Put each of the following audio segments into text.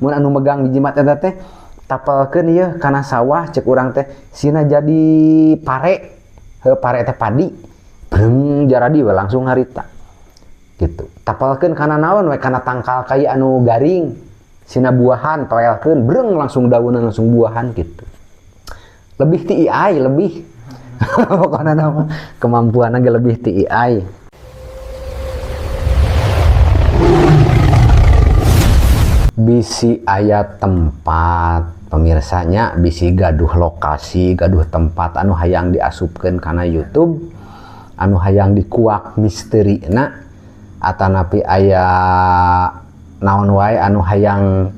mun anu megang jimat eta teh tapelkeun ieu kana sawah cek urang teh sina jadi pare pare teh padi breng jaradi we langsung harita gitu. Tapelkeun kana naon we kana tangkal kayu anu garing sina buahan toelkeun breng langsung daunna langsung buahan gitu. Lebih ti AI lebih pokokna nama kemampuanna ge lebih ti AI. Bisi aya tempat pemirsanya, bisi gaduh lokasi, gaduh tempat anu hayang diasupkeun kana YouTube, anu hayang dikuak misterina, atanapi aya naon wae anu hayang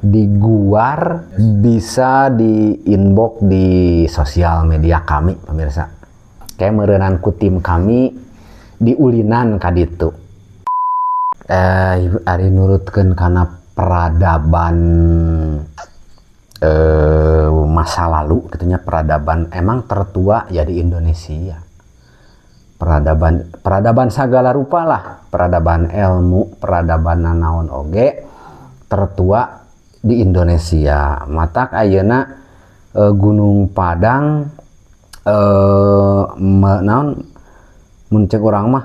diguar bisa di inbox di sosial media kami pemirsa. Kayak meureunnan ku tim kami diulinan ka ditu. Ari nurutkeun kana peradaban masa lalu katanya peradaban emang tertua ya di Indonesia. Peradaban segala rupa lah, peradaban ilmu, peradaban nanaon oge tertua di Indonesia. Matak ayeuna Gunung Padang naon mun cek urang mah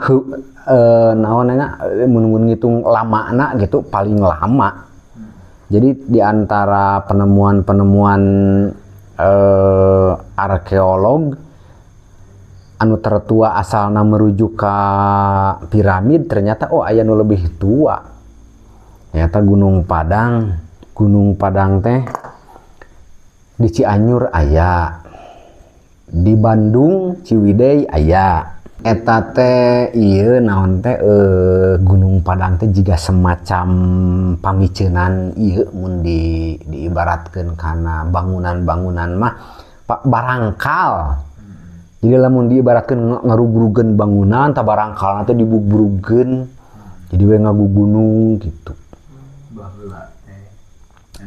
naonnya mun ngitung lamana gitu paling lama. Jadi di antara penemuan-penemuan arkeolog anu tertua asalna merujuk ke piramid ternyata aya nu lebih tua. Ternyata Gunung Padang teh di Cianjur aya, di Bandung Ciwidey aya. Eta teh ieu naon teh Gunung Padang teh jiga semacam pamiceunan ieu mun diibaratkeun kana bangunan-bangunan mah barangkal. Jadi lamun diibaratkeun ngarugrugkeun bangunan tah barangkalna teh dibubrugkeun jadi we ngagugunung gitu. Baheula teh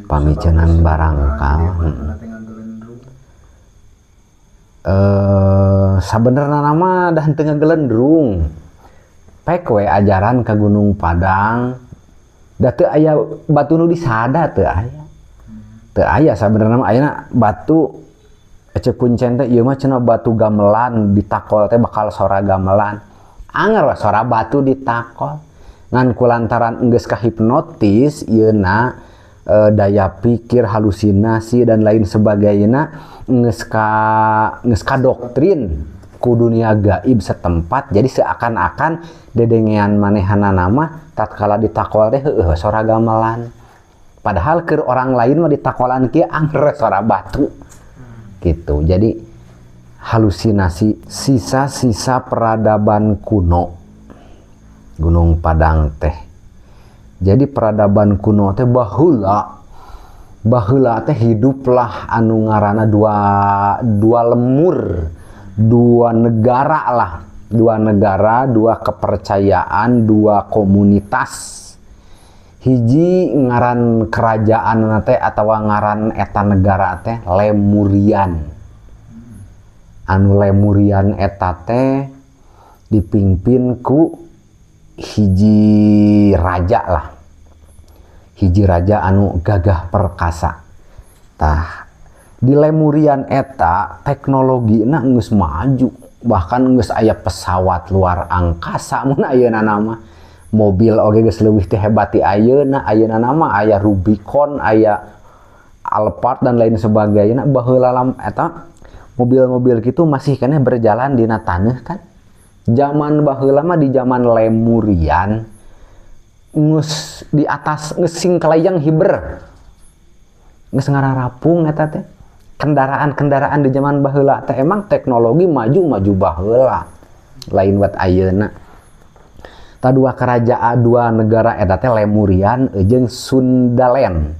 pamiceunan barangkal. Sabenerna nama dah teu ngagelendrung. Pek we ajaran ka Gunung Padang. Da teu aya batu nu disada teu aya. Teu aya sabenerna mah ayeuna batu cek kuncen teh ieu mah cenah batu gamelan ditakol teh bakal sora gamelan. Anger we sora batu ditakol. Ngan kulantaran enggeus kahipnotis ieuna daya pikir, halusinasi dan lain sebagainya geus ka doktrin ku dunia gaib setempat. Jadi seakan-akan dedengean manehanna nama tatkala ditakol teh heueuh sora gamelan. Padahal keur orang lain mah ditakolan kieu angger sora batu. Gitu. Jadi halusinasi sisa-sisa peradaban kuno Gunung Padang teh. Jadi peradaban kuno teh baheula teh hiduplah anu ngaranna dua lemur, dua negara, dua kepercayaan, dua komunitas. Hiji ngaran kerajaan teh atawa ngaran eta negara teh Lemurian. Anu Lemurian eta teh dipimpin ku hiji raja anu gagah perkasa. Tah di Lemurian eta teknologina geus maju, bahkan geus aya pesawat luar angkasa mun ayeuna nama. Mobil oge geus leuwih teh hebat ti ayeuna nama aya Rubicon, aya Alphard dan lain sebagainya. Baheula eta mobil-mobil kitu masih keneh berjalan dina taneuh kan. Zaman baheula mah di zaman Lemurian geus di atas geus sing kelayang hiber. Geus ngararapung eta teh. Kendaraan-kendaraan di zaman baheula teh emang teknologi maju baheula. Lain buat ayeuna. Ta dua kerajaan, dua negara eta teh Lemurian jeung Sundalen.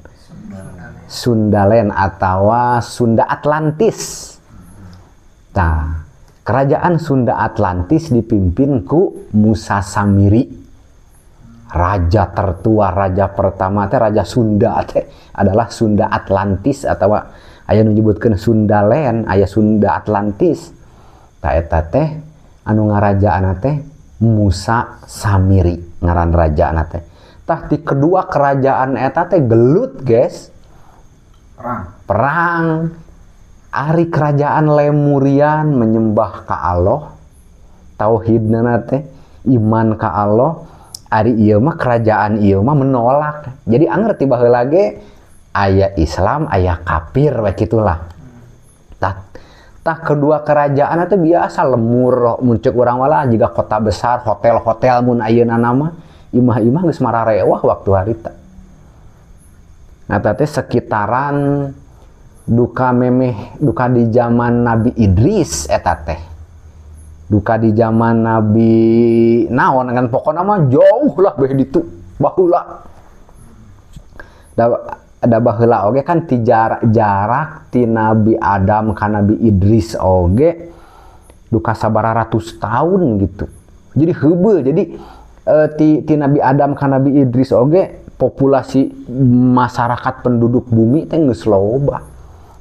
Sundalen atawa Sunda Atlantis. Tah, kerajaan Sunda Atlantis dipimpin ku Musa Samiri. Raja tertua, raja pertama teh raja Sunda teh adalah Sunda Atlantis atawa aya nu nyebutkeun Sundalen, aya Sunda Atlantis. Tah eta teh anu ngarajaana teh Musa Samiri ngaran rajaana teh. Tah ti kedua kerajaan eta teh gelut guys. Perang. Ari kerajaan Lemurian menyembah ka Allah. Tauhidna teh iman ka Allah. Ari ieu mah kerajaan ieu mah menolak. Jadi anger ti baheula ge aya Islam, aya kafir we kitulah. Tah kedua kerajaan itu biasa lemur muncul urang wala juga kota besar hotel-hotel mun ayeuna nama imah-imah geus mararewah waktu harita. Nah teh sekitaran duka di zaman Nabi Idris eta teh. Duka di zaman Nabi naon kan pokona mah jauh lah beh ditu baheula. Ada baheula oge kan ti jarak ti Nabi Adam ka Nabi Idris oge duka sabaraha ratus tahun gitu. Jadi heubeul. Jadi ti Nabi Adam ka Nabi Idris oge populasi masyarakat penduduk bumi teh geus loba.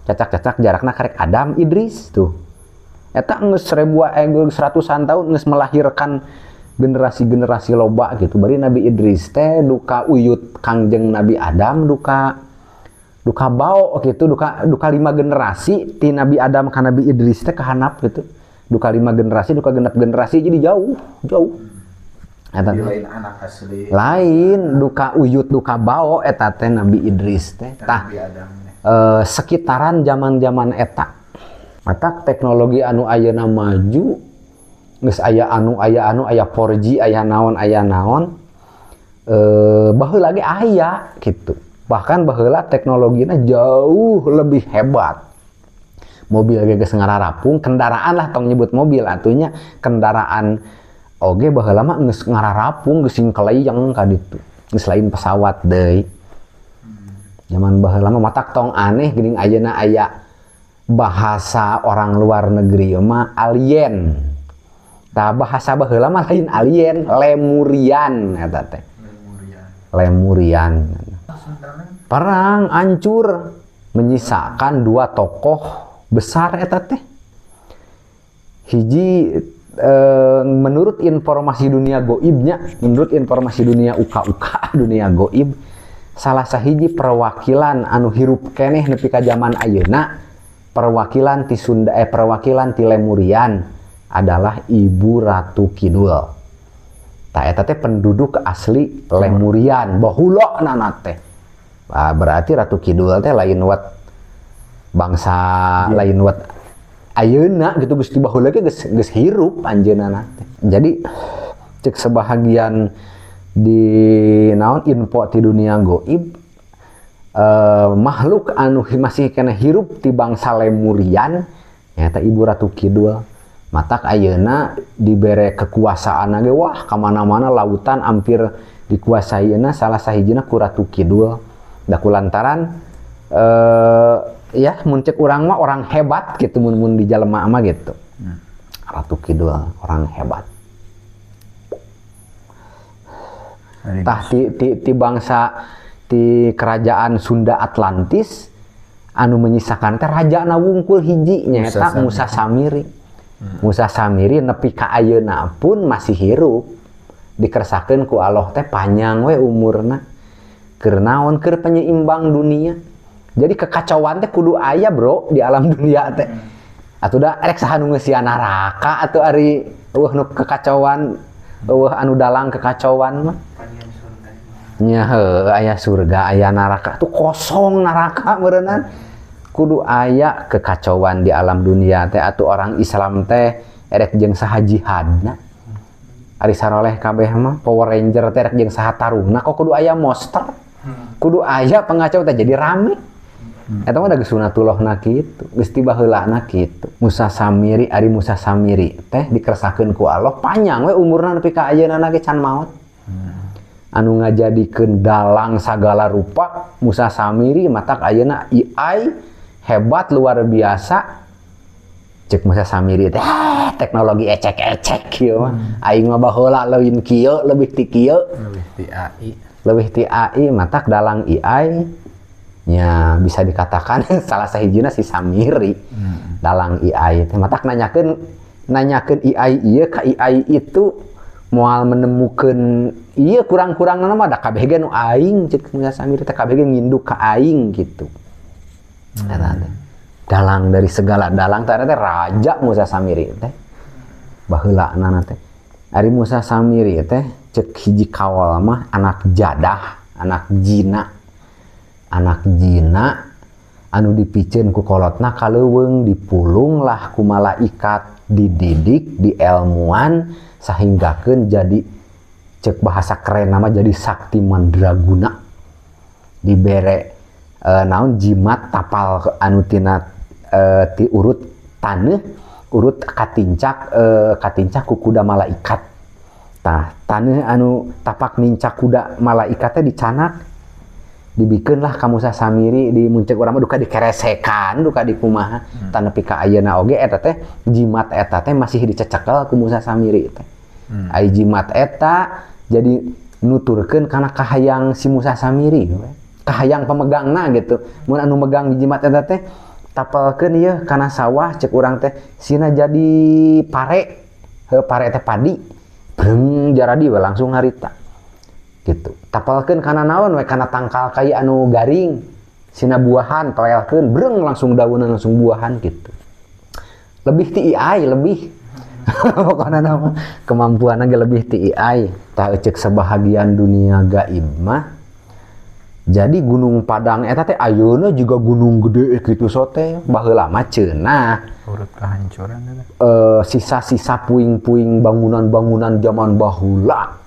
Cacak-cacak jarakna karek Adam Idris tuh. Eta geus ratusan tahun geus melahirkan generasi-generasi loba gitu. Bari Nabi Idris teh duka uyut kangjeng Nabi Adam duka bau gitu, duka 5 generasi ti Nabi Adam ka Nabi Idris teh kahanap gitu. Duka 5 generasi, duka genep generasi jadi jauh. Eta lain anak asli. Lain duka uyut duka bau eta teh Nabi Idris teh. Tah sekitaran zaman-zaman eta. Mata teknologi anu ayeuna maju geus aya anu aya 4G aya naon baheula ge aya gitu. Bahkan baheula teknologinya jauh lebih hebat. Mobil ge geus ngararapung, kendaraan lah tong nyebut mobil atunya kendaraan oge baheula mah geus ngararapung geus singkeleyeng ka ditu. Geus lain pesawat deui. Zaman baheula mah matak tong aneh geuning ayeuna aya bahasa orang luar negeri mah alien. Tah bahasa baheula mah lain alien, Lemurian eta teh. Lemurian. Perang hancur menyisakan 2 tokoh besar eta teh. Hiji menurut informasi dunia goibnya, menurut informasi dunia uka-uka dunia goib, salah sahiji perwakilan anu hirup keneh nepi ka zaman ayeuna, perwakilan ti Sunda perwakilan ti Lemurian adalah Ibu Ratu Kidul. Tah eta teh penduduk asli Lemurian, baheula nana teh. Berarti Ratu Kidul teh lain wat bangsa lain wat ayeuna gitu geus di baheula ge geus hirup anjeunna teh. Jadi cek sebahagian di naon info ti dunia goib makhluk anu masih kena hirup ti bangsa Lemurian nyata Ibu Ratu Kidul. Matak ayeuna dibere kekuasaan ge wah ka mana-mana lautan hampir dikuasaieuna salah sahijina ku Ratu Kidul. Da kulantaran ya mun ceuk urang mah orang hebat gitu mun di jelema mah gitu. Ratu Kidul orang hebat. Tah ti bangsa ti kerajaan Sunda Atlantis anu menyisakan teh rajana wungkul hiji nyaeta Musa Samiri. Musa Samiri nepi ka ayeuna pun masih hirup. Dikersakakeun ku Allah teh panjang we umurna. Keur naon keur penyeimbang dunia. Jadi kekacauan teh kudu aya bro di alam dunia teh. Atuh da rek saha nu ngeusian neraka atuh ari nu kekacauan anu dalang kekacauan mah. Nya heuh aya surga aya neraka tuh kosong neraka meureunna. Kudu aya kekacauan di alam dunia teh atuh orang Islam teh erek jeung saha jihadna. Ari saroleh kabeh mah Power Ranger teh erek jeung saha tarungna kok kudu aya monster. Kudu aya pengacau teh jadi rame. Eta mah da geus sunatullahna kitu, geus ti baheulana kitu. Musa Samiri ari Musa Samiri teh dikersakakeun ku Allah panjang we umurna nepi ka ayeuna ge can maot. Anu ngajadikeun dalang sagala rupa Musa Samiri matak ayeuna AI hebat luar biasa. Cek Musa Samiri teh teknologi ecek-ecek kieu mah. Aing mah baheula leuwih kieu, leuwih ti kieu, leuwih ti AI matak dalang AI nya bisa dikatakan salah sahijina si Samiri dalang AI teh matak nanyakeun AI ieu ka AI itu moal menemukan iya kurang-kurang nama ada kabeh ge nu aing cek Musa Samiri teh kabeh ge nginduk ka aing gitu. Eta teh dalang dari segala dalang teh raja Musa Samiri teh baheulana teh ari Musa Samiri teh cek hiji kawal mah anak jadah anak jina anu dipikeun ku kolotna kaleuweung dipulung lah ku malaikat dididik dielmuan sahinggakeun jadi cek bahasa keren nama jadi sakti mandraguna dibere naon jimat tapal anu tina ti urut taneuh urut katincak ku kuda malaikat tah taneuh anu tapak nincak kuda malaikat teh dicanak dibikeun lah ka Musa Samiri di muncak urang mah duka dikeresekan duka dikumaha tanepi ka ayeuna oge eta teh jimat eta teh masih dicecekel ku Musa Samiri teh ai jimat eta jadi nuturkeun kana kahayang si Musa Samiri kahayang pemegangna gitu mun anu megang jimat eta teh tapelkeun ieu kana sawah cek urang teh sina jadi pare pare teh padi breng jaradi we langsung harita gitu tapalkeun kana naon we kana tangkal kayu anu garing sina buahan toelkeun breng langsung daunna langsung buahan gitu lebih ti AI lebih pokona nama kemampuanna ge lebih ti AI tah ceuk sebahagian dunia gaib mah jadi Gunung Padang eta teh ayeuna juga gunung gede kitu sote baheula mah ceunah urut kehancuran eta sisa-sisa puing-puing bangunan-bangunan zaman baheula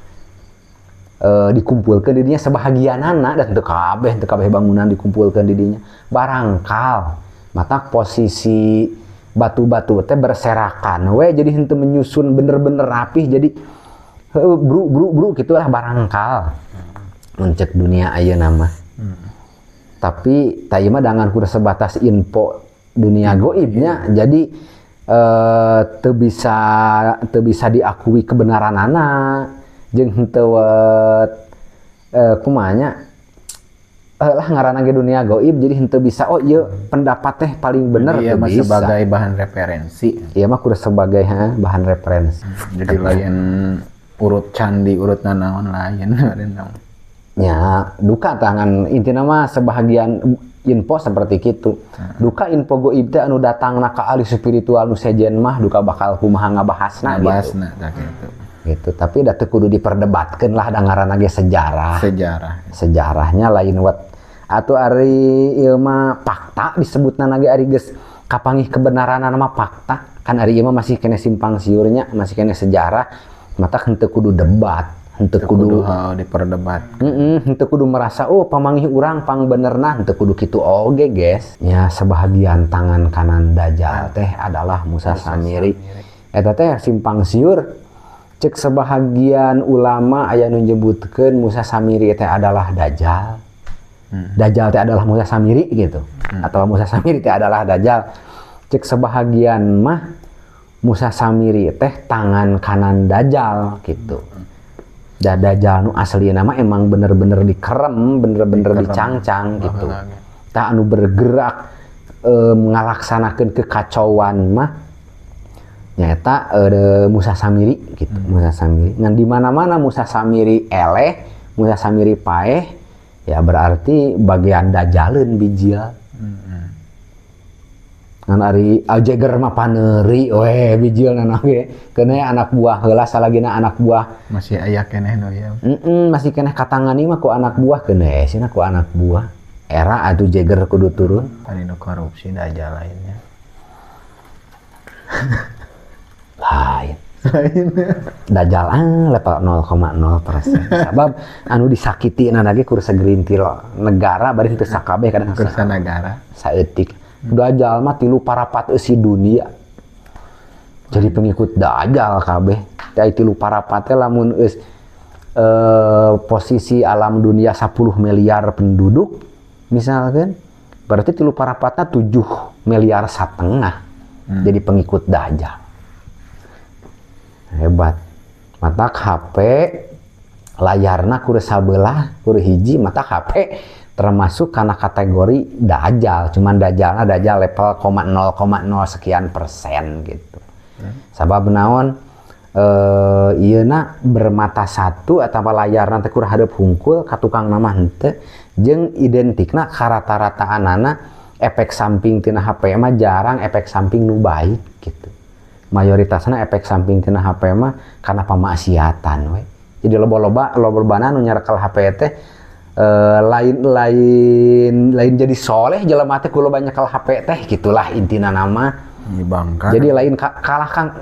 dikumpulkan didinya sebahagianana dan teu kabeh bangunan dikumpulkan didinya barangkal mata posisi batu-batu teh berserakan we jadi henteu menyusun bener-bener rapih jadi bru gitulah barangkal muncak dunia ayeuna mah tapi tah ieu mah dangan kudu sebatas info dunia goibnya jadi teu bisa diakui kebenaranana jeung henteu kumanya lah ngaranna ge dunia gaib jadi henteu bisa oh ieu pendapat teh paling bener teu bisa sebagai bahan referensi ieu mah kudu sebagai bahan referensi jadi lain urut candi urut nanaon lain nya duka tangan intina mah sebahagian info seperti kitu duka info gaib teh anu datangna ka ahli spiritual nu sejen mah duka bakal kumaha ngabahasna gitu gitu tapi da teu kudu diperdebatkeun lah da ngaranna ge sejarahnya lain wat atuh ari ieu mah fakta disebutna ge ari geus kapanggih kebenaranna mah fakta kan ari ieu mah masih kene simpang siurnya masih kene sejarah mata henteu kudu debat henteu kudu diperdebat henteu kudu merasa oh pamanggih urang pang benerna henteu kudu kitu oge guys nya sebahagian tangan kanan Dajjal teh adalah Musa Samiri eta teh simpang siur cek sebahagian ulama aya nu nyebutkeun Musa Samiri teh adalah Dajjal. Dajjal teh adalah Musa Samiri gitu. Atau Musa Samiri teh adalah Dajjal. Cek sebahagian mah Musa Samiri teh tangan kanan Dajjal gitu. Da Dajjal nu aslina mah emang bener-bener dikerem, bener-bener dicangcang gitu. Tah anu bergerak ngalaksanakeun kekacauan mah nyata Musa Samiri gitu Musa Samiri ngan di mana-mana Musa Samiri eleh Musa Samiri paeh ya berarti bagian Dajjaleun bijil ngan ari Aljager mah paneuri we bijilna ge keneh anak buah heula salagina anak buah masih aya keneh nu ya masih keneh katangani mah ku anak buah keneh sina ku anak buah era atuh Jager kudu turun ari nu korupsi Dajjal lainnya lain Dajjal level 0,0% sabab anu disakiti na lagi kursa gerintir negara bari teu sakabeh kadang kursa negara saeutik Dajjal mah tilu parapat eusi dunia jadi pengikut Dajjal kabeh da tilu parapat teh lamun eus posisi alam dunia 10 miliar penduduk misalkan berarti tilu parapatna 7,5 miliar jadi pengikut Dajjal hebat mata HP layarna kudu sabelah kudu hiji mata HP termasuk karena kategori Dajjal cuman Dajjal level 0,0 sekian persen gitu sabab naon ieuna bermata satu atau layarna teh kur hadeup hungkul ka tukang nama henteu jeung identikna ka rata-rataanana efek samping tina HP mah jarang efek samping nu baik gitu. Mayoritasna efek samping tina HP mah karena pamaksiatan we. Jadi loba-lobana nu nyarekel HP teh lain jadi soleh jelema teh kulo banyak nyekel HP teh gitulah intina nama. Bangka. Jadi lain kalah kang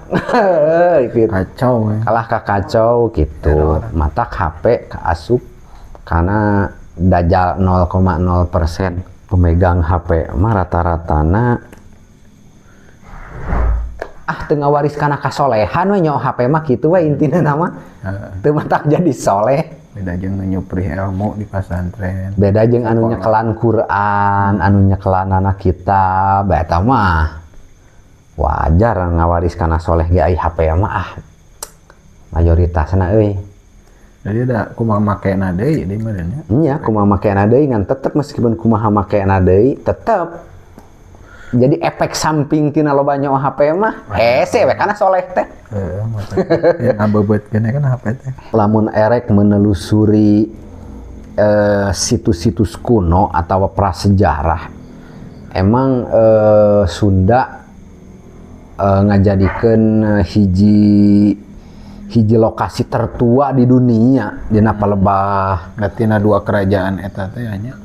gitu. Kacau we. Kalah ka kacau gitu. Mata HP kaasup karena dajal 0,0% pemegang HP mah rata-ratana teu ngawaris kana kasolehan we nyaho HP mah kitu we intina nama. Teu matak jadi soleh. Beda jeung nyuprih ilmu di pesantren. Beda jeung anu nyekelan Quran, anu nyekelan anak kitab, eta mah wajar ngawaris kana soleh ge ai HP mah mayoritasna euy. Jadi ada kumaha makena deui di mah nya. Nya kumaha makena deui ngan tetep meskipun kumaha makena deui tetep jadi efek samping tina loba nyawa HP mah hese we kana soleh teh. Heeh, yang ngabebeutkeun kan HP teh. Lamun erek menelusuri situs-situs kuno atau prasejarah emang Sunda ngajadikeun hiji lokasi tertua di dunia dina palebah Gatina 2 kerajaan eta teh nya.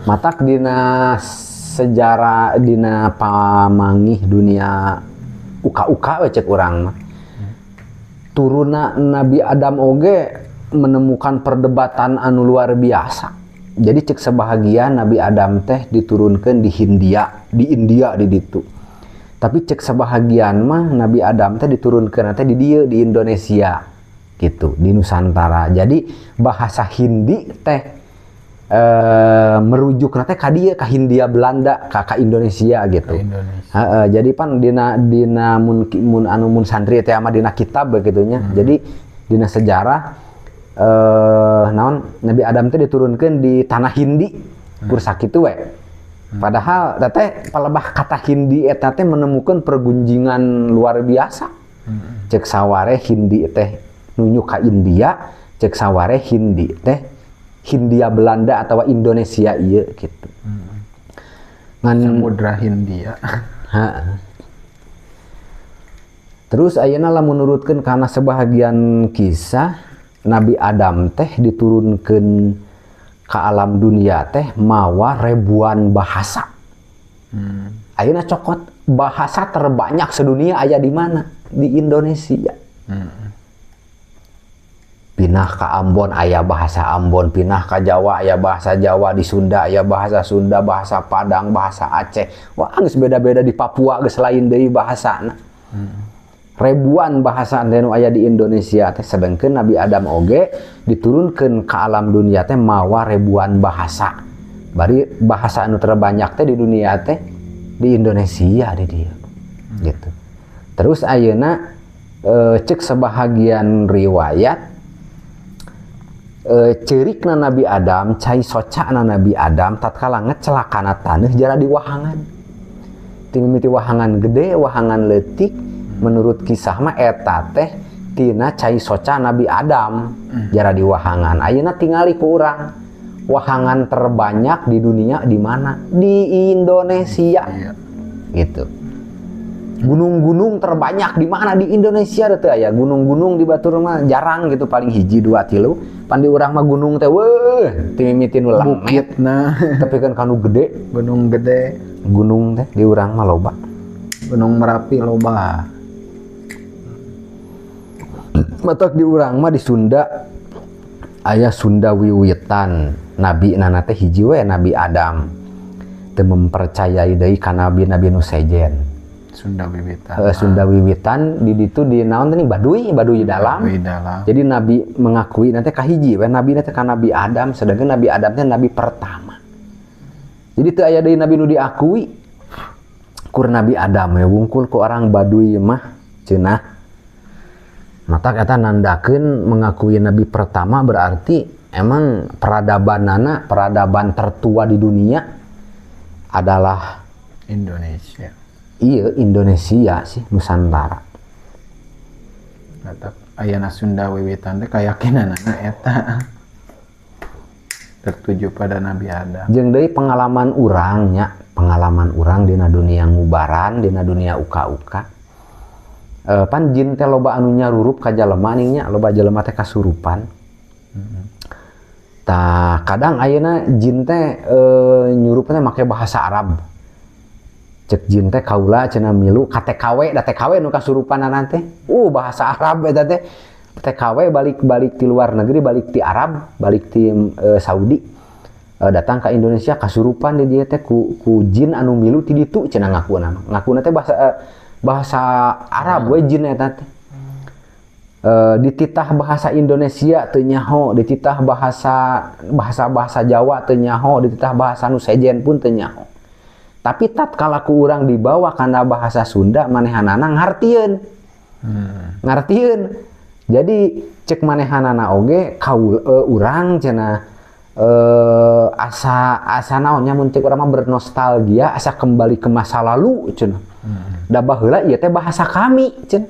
Matak dina sejarah dina pamangih dunia uka-uka we cek urang mah. Turuna Nabi Adam oge menemukan perdebatan anu luar biasa. Jadi cek sebahagian Nabi Adam teh diturunkeun di India di ditu. Tapi cek sebahagian mah Nabi Adam teh diturunkeun teh di dieu di Indonesia gitu, di Nusantara. Jadi bahasa Hindi teh merujuk teh ka dieu ka Hindia Belanda ka Indonesia gitu. Jadi pan dina mun santri teh mah dina kitab begitu nya. Jadi dina sejarah naon Nabi Adam teh diturunkeun di tanah Hindi kur sakitu we. Padahal teh palebah kata Hindi eta teh menemukan pergunjingan luar biasa. Cek saware Hindi teh nunjuk ka India, cek saware Hindi teh Hindia Belanda atau Indonesia ieu gitu. Ngan Samudra Hindia. Terus ayeuna lamun nurutkeun kana sebahagian kisah Nabi Adam teh diturunkeun ka alam dunia teh mawa ribuan bahasa. Ayeuna cokot bahasa terbanyak sedunia aya di mana? Di Indonesia. Pinah ka Ambon aya bahasa Ambon, pinah ka Jawa aya bahasa Jawa, di Sunda aya bahasa Sunda, bahasa Padang, bahasa Aceh. Wah, geus beda-beda di Papua geus lain deui bahasana. Ribuan bahasa anu aya di Indonesia teh sedengkeun Nabi Adam oge diturunkeun ka alam dunia teh mawa ribuan bahasa. Bari bahasa anu terbanyak teh di dunia teh di Indonesia di dieu. Gitu. Terus ayeuna cek sebahagian riwayat ceurikna Nabi Adam, cai socana Nabi Adam tatkala ngecelakana taneuh jara di wahangan. Ti mimiti wahangan gede, wahangan leutik. Menurut kisah mah eta teh tina cai soca Nabi Adam jara di wahangan. Ayeuna tingali ku urang wahangan terbanyak di dunia di mana? Di Indonesia. Gitu. Gunung-gunung terbanyak di mana? Di Indonesia teh aya gunung-gunung di batur mah jarang gitu, paling hiji 2 3. Pan di urang mah gunung teh weuh ti mimiti nu langit. Tapi kan kanu gede, gunung gede. Gunung teh di urang mah loba. Gunung Merapi loba. Matak di urang mah di Sunda aya Sunda wiwitan nabi nana teh hiji we Nabi Adam teu mempercayai deui ka nabi-nabi nu sejen. Sunda wiwitan. Sunda wiwitan di ditu di naon teh Baduy dalam. Jadi nabi mengakui nanti ka hiji we nabi teh ka Nabi Adam, sedangkan Nabi Adam teh nabi pertama. Jadi teu aya deui nabi nu diakui kur Nabi Adam we wungkul ku orang Baduy mah cenah. Mata kata nandakeun mengakui nabi pertama berarti emang peradaban tertua di dunia adalah Indonesia. Iya Indonesia sih Nusantara. Tetap ayana Sunda wiwitan teh keyakinanana eta tertuju pada Nabi Adam. Jeung deui pengalaman urang dina dunia ngubaran, dina dunia uka-uka. Pan jin teh loba anu nyarurup ka jalema ning nya, loba jalema teh kasurupan. Tah kadang ayeuna jin teh nyurup teh make bahasa Arab. Cek jin teh kaula cenah milu ka TKW, da TKW nu kasurupanan teh. Bahasa Arab eta teh. TKW balik ti luar negeri, balik ti Arab, balik ti Saudi. Datang ke Indonesia kasurupan di dieu teh ku jin anu milu ti ditu cenah ngakuna. Ngakuna teh bahasa Arab we jin eta teh. Dititah bahasa Indonesia teu nyaho, dititah bahasa Jawa teu nyaho, dititah bahasa nu sejen pun teu nyaho. Tapi tatkala ku urang dibawa kana bahasa Sunda manehanana ngartieun. Ngartieun. Jadi cek manehanana oge kaul urang cenah asa naonnya mun cek urang mah bernostalgia, asa kembali ke masa lalu cenah. Da baheula ieu teh bahasa kami cenah.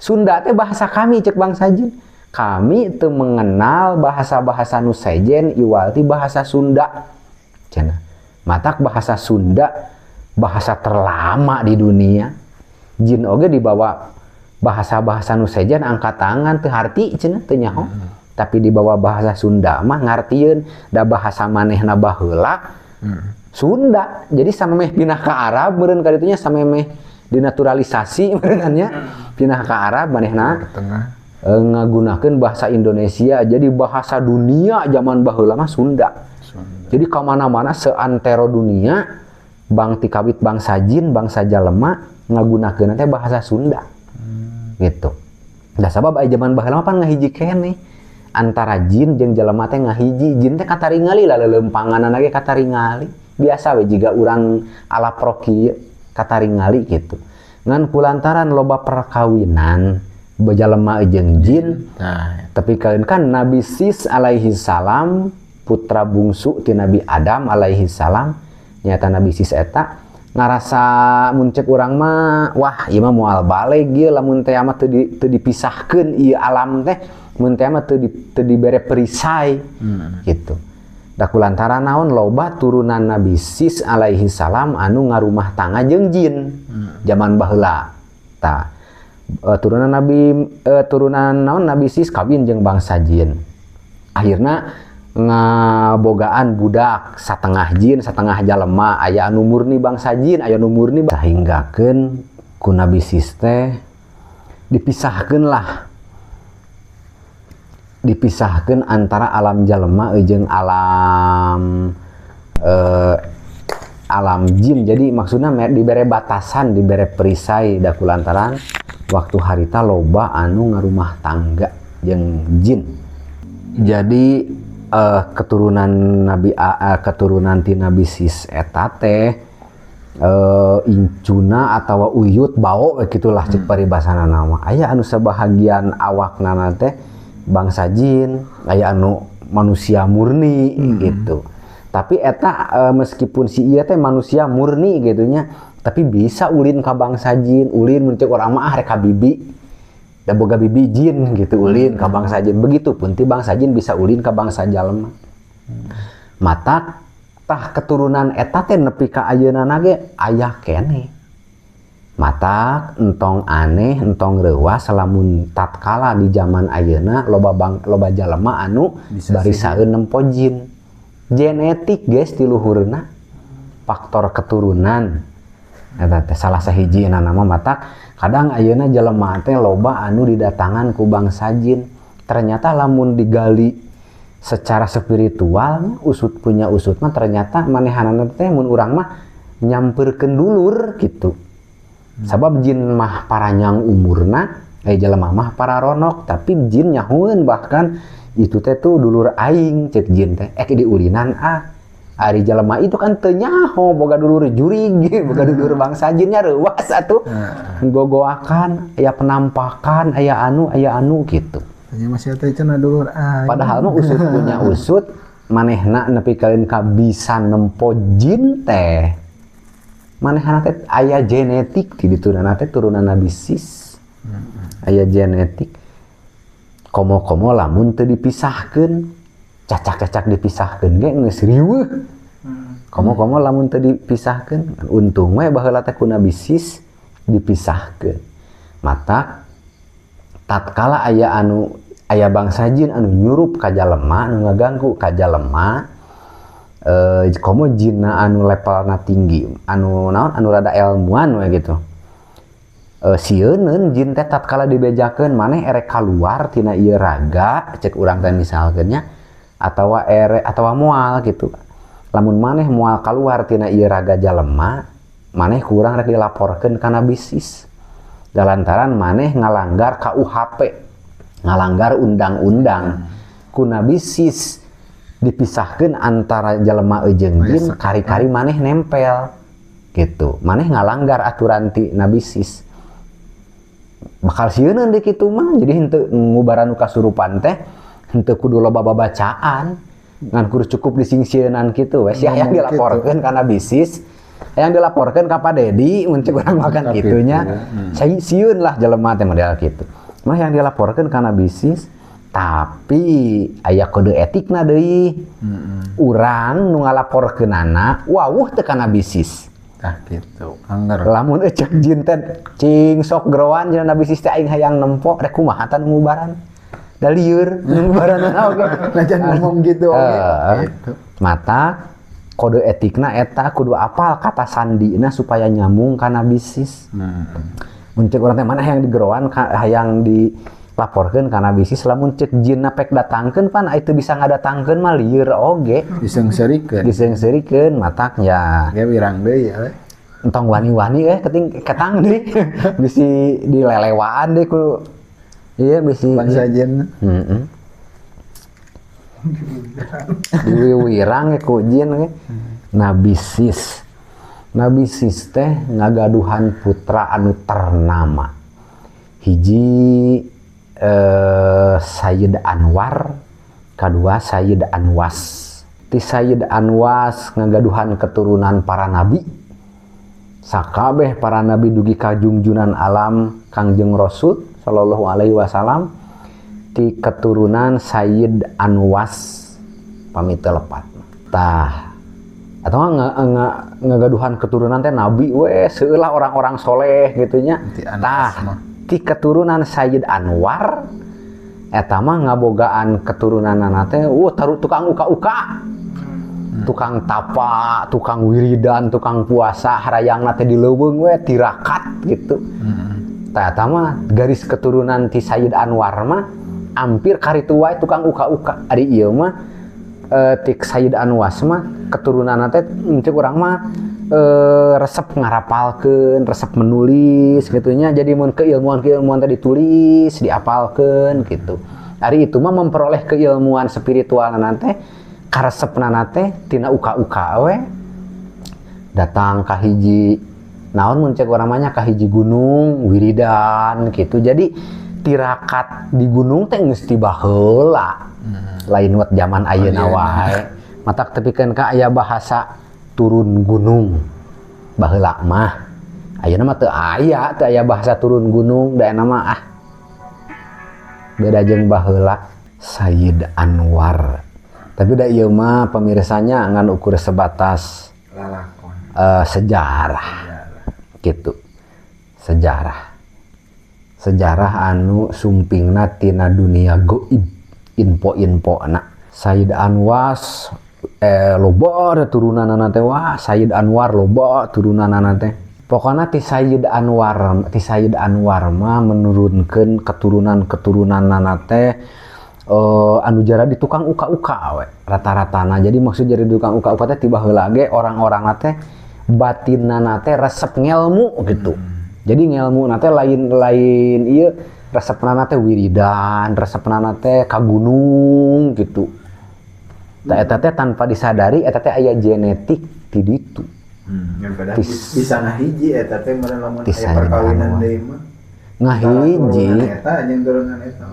Sunda teh bahasa kami cek bangsa jin. Kami teu mengenal bahasa-bahasa nu sejen iwal ti bahasa Sunda cenah. Matak bahasa Sunda bahasa terlama di dunia. Jin oge dibawa bahasa-bahasa nu sejen angkat tangan teu harti cenah teu nyaho. Tapi dibawa bahasa Sunda mah ngartieun da bahasa manehna baheula Sunda. Jadi samemeh pindah ka Arab meureun ka ditu nya samemeh dinaturalisasi meureun nya pindah ka Arab manehna ngagunakeun bahasa Indonesia. Jadi bahasa dunia zaman baheula mah Sunda. Jadi kamana-mana seantero dunia bang ti kawit bangsa jin, bangsa jalema ngagunakeun teh bahasa Sunda. Gitu. Da sabab aya zaman baheula mah pan ngahiji keneh. Antara jin jeung jalema teh ngahiji. Jin teh kataringali lah leumpanganna ge kataringali. Biasa we jiga urang alaprok ieu kataringali gitu. Ngan kulantaran loba perkawinan bejalema jeung jin. Tapi kalian kan Nabi Sis alaihi salam putra bungsu ti Nabi Adam alaihi salam, nyata Nabi Sis eta ngarasa mun ceuk urang mah wah ieu mah moal baleg ieu lamun teh mah teu dipisahkeun ieu alam teh, mun teh mah teu dibere perisai gitu. Da kulantaran naon loba turunan Nabi Sis alaihi salam anu ngarumah tangga jeung jin zaman baheula. Tah turunan Nabi Sis kawin jeung bangsa jin. Akhirna ngabogaan budak satengah jin satengah jalema, aya anu murni bangsa jin, aya anu murni sahinggakeun ku Nabi Sis teh dipisahkeun antara alam jalema jeung alam jin. Jadi maksudna dibere batasan, dibere perisai da kulantaran waktu harita loba anu ngarumah tangga jeung jin. Jadi keturunan ti Nabi Sis eta teh incuna atawa uyut bau gitulah cek paribasana nama. Aya anu sebahagian awakna teh bangsa jin, aya anu manusia murni gitu. Tapi eta meskipun si ieu teh manusia murni gitu nya, tapi bisa ulin ka bangsa jin, ulin mun cek urang mah rek ka bibi. Da boga bibi jin gitu ulin ka bangsa jin. Begitupun ti bangsa jin bisa ulin ka bangsa jalema. Matak tah keturunan eta teh nepi ka ayeunana ge aya keneh. Matak entong aneh entong reuas lamun tatkala di zaman ayeuna loba jalema anu barisaeun nempo jin. Genetik guys ti luhurna. Faktor keturunan eta teh salah sahijina nama matak kadang ayeuna jelema teh loba anu didatangan ku bangsa jin. Ternyata lamun digali secara spiritual usut punya usut mah ternyata manehanana teh mun urang mah nyamperkeun dulur gitu. Sabab jin mah paranyang umurna, jelema mah pararonok, tapi jin nyahueun bahkan itu teh tuh dulur aing cek jin teh diulinan ari jalema itu kan teu nyaho boga dulur jurig, boga dulur bangsa jinnya reuas atuh. Gogoakan, aya penampakan, aya anu gitu. Nya masih teh cenah dulur aing. Padahal mah usut punya usut, manehna nepi kalian ka bisa nempo jin teh manehna teh aya genetik ti diturunana teh turunanna bisis. Aya genetik. Komo-komo lamun teu dipisahkeun, cacak-cacak dipisahkeun ge geus riweuh. Komo-komo lamun teu dipisahkeun, untung we baheula teh kuna bisis dipisahkeun. Mata tatkala aya bangsa jin anu nyurup ka jalema anu ngaganggu ka jalema, komo jinna anu levelna tinggi, anu naon anu rada ilmuan we gitu. Sieun jin teh tatkala dibejakeun maneh erek kaluar tina ieu raga, cek urang teh misalkeun nya, atawa moal gitu. Lamun maneh moal kaluar tina ieu raga jalema, maneh ku urang rek dilaporkeun kana bisis. Dalantaran maneh ngalanggar KUHP, ngalanggar undang-undang. Kuna bisis dipisahkeun antara jalema jeung jin, kari-kari maneh nempel. Gitu. Maneh ngalanggar aturan ti nabisis. Bakal sieun deui kitu mah, jadi henteu ngubaran nu kasurupan teh henteu kudu loba babacaan. Ngan kudu cukup disingsieunan kitu we. Sia yang dilaporkeun kana bisis, yang dilaporkeun ka Pak Dedi mun cek urang makan kitunya. Saya sieun lah jelema teh model kitu. Mah yang dilaporkeun kana bisis, tapi aya kode etikna deui. Urang nu ngalaporkeunana wawuh teu kana bisis. Tah kitu. Angger. Lamun eceuk jin teh cing sok gerowan jeung bisis teh aing hayang nempo rek kumaha tan ngubaran. Da lieur ngubaranna oge. Najan ngomong gitu oge. Mata kode etikna eta kudu apal kata sandina supaya nyambung kana bisis. Mun ceuk urang teh mana hayang digerowan hayang dilaporkeun kana bisis, lamun ceuk jinna pek datangkeun pan itu bisa ngadatangkeun mah lieur oge. Diseungseurikeun matak ya. Ge wirang deui we. Entong wani-wani ketang deui. Bisi dilelewaan deui ku ieu bisi bangsa jin. Diwirang ku jin ge. Nabisis. Nabisis teh ngagaduhan putra anu ternama. Hiji Sayyid Anwar, kadua Sayyid Anwas. Ti Sayyid Anwas ngagaduhan keturunan para nabi. Sakabeh para nabi dugi ka junjunan alam Kangjeng Rasul sallallahu alaihi wasallam ti keturunan Sayyid Anwas pami teu lepat. Tah atawa ngagaduhan keturunan teh nabi we seulah orang-orang soleh gitu nya. Tah ti keturunan Sayyid Anwar eta mah ngabogaan keturunanna teh taruh tukang uka-uka. Tukang tapa, tukang wiridan, tukang puasa, harayangna teh dileuweung we tirakat gitu. Tah eta mah garis keturunan ti Sayyid Anwar mah hampir karitu wae tukang uka-uka. Ari ieu mah ti Sayyid Anwas mah keturunanna teh ceuk urang mah resep ngarapalkeun, resep menulis gitu nya. Jadi mun keilmuan teh ditulis, diapalkeun gitu. Ari itu mah memperoleh keilmuan spiritualna teh karesepna teh tina uka-uka we. Datang ka hiji naon mun ceuk urang mah nya ka hiji gunung wiridan gitu. Jadi tirakat di gunung teh geus ti baheula. Lain wat zaman ayeuna wae. Matak tepikeun ka aya bahasa turun gunung baheula mah. Ayeuna mah teu aya bahasa turun gunung, da mah beda jeung baheula. Sayyid Anwar. Tapi da ieu mah pamirsanya ngan ukur sebatas lalakon. Sejarah. Gitu. Sejarah anu sumpingna tina dunia gaib, info-infona. Sayyid Anwas loba turunanana teh wah, Sayyid Anwar loba turunanana teh. Pokona ti Sayyid Anwar mah menurunkeun keturunan-keturunanana teh anu jara di tukang uka-uka we rata-ratana. Jadi maksud jadi tukang uka-uka teh tiba heula ge orang-orang teh batinna teh resep ngelmu gitu. Jadi ngelmu teh lain ieu resepna teh wiridan, resepna teh ka gunung gitu. Tah eta teh tanpa disadari eta teh aya genetik ti ditu. Bisa ngahiji eta teh mun lamun aya perkawinan deui mah. Ngahiji Eta jeung turunan eta.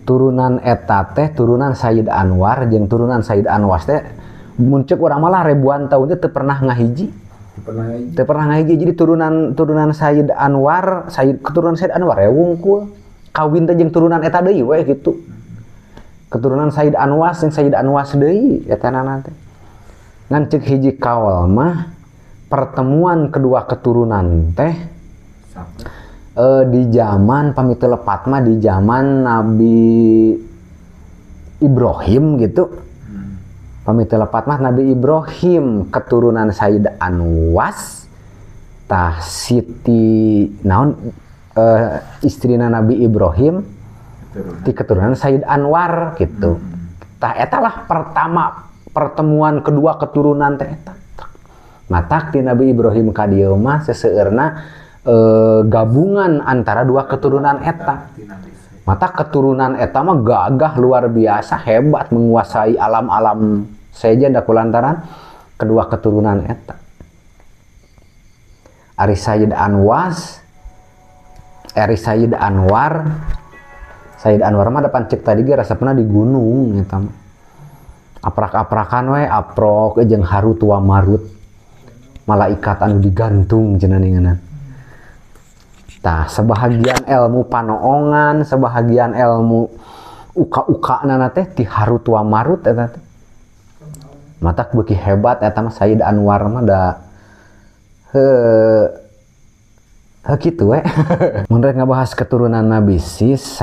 Turunan eta teh turunan Sayyid Anwar jeung turunan Sayyid Anwas teh mun ceuk urang mah ribuan tahun teh teu pernah ngahiji. Teu pernah ngahiji. Jadi turunan Sayyid Anwar, keturunan Sayyid Anwar ya wungkul. Kawin teh jeung turunan eta deui we gitu. Keturunan Sayyid Anwas jeung Sayyid Anwas deui eta teh. Ngan ceuk hiji kaul mah pertemuan kedua keturunan teh di zaman pamitu lepat mah di zaman Nabi Ibrahim gitu. Pamitu lepat mah Nabi Ibrahim keturunan Sayyid Anwas tah Siti naon istrina Nabi Ibrahim di keturunan Sayyid Anwar gitu. Tah eta lah pertemuan kedua keturunan teh eta. Matak di Nabi Ibrahim ka dieu mah seseueurna gabungan antara dua keturunan eta. Mata keturunan eta mah gagah luar biasa, hebat menguasai alam-alam saja da kulantaran kedua keturunan eta. Ari Sayyid Anwar mah depan cek tadi ge resepna di gunung eta mah. Aprak-aprakan we aprok jeung haru tua marut. Malaikat anu digantung cenah ningeunna. Tah sebahagian ilmu panoongan, sebahagian ilmu uka-ukana teh ti haru tua marut eta teh. Matak beuki hebat eta mah Sayyid Anwar mah da kitu we. Mun rek ngabahas keturunan Nabi Sis,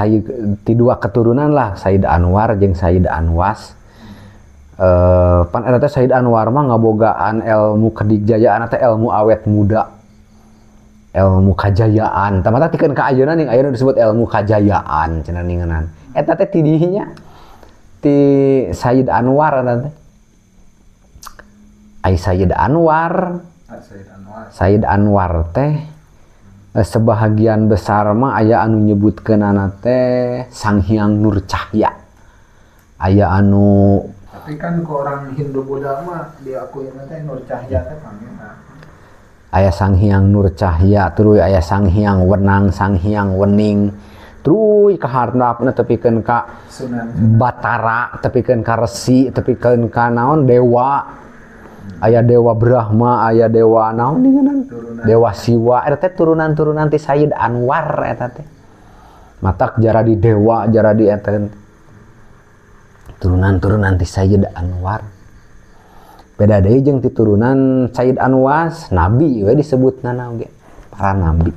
ti dua keturunan lah Sayyid Anwar jeung Sayyid Anwas. Pan eta teh Sayyid Anwar mah ngabogaan ilmu kedigjayaan teh ilmu awet muda. Ilmu kajayaan. Tamata tikeun ka ayeuna ning ayeuna disebut ilmu kajayaan cenah ningeunana. Eta teh ti dinya ti Sayyid Anwar eta teh. Ai Sayyid Anwar teh sebahagian besar mah aya anu nyebutkeunana teh Sang Hyang Nur Cahya. Aya anu tapi kan ke orang Hindu Buddha mah diakuinna teh Nur Cahya teh pamina. Aya Sang Hyang Nur Cahya, terus aya Sang Hyang Wenang, Sang Hyang Wening, terus ka hartapna tepikeun ka Batara, tepikeun ka Resi, tepikeun ka naon dewa. Aya Dewa Brahma, aya dewa naon ningeunana? Dewa Siwa, eta teh turunan-turunan ti Sayyid Anwar eta teh. Matak jara di dewa, jara di eta turunan-turunan ti Sayyid Anwar. Beda deui jeung ti turunan Sayyid Anwas, nabi we disebutna oge, para nabi.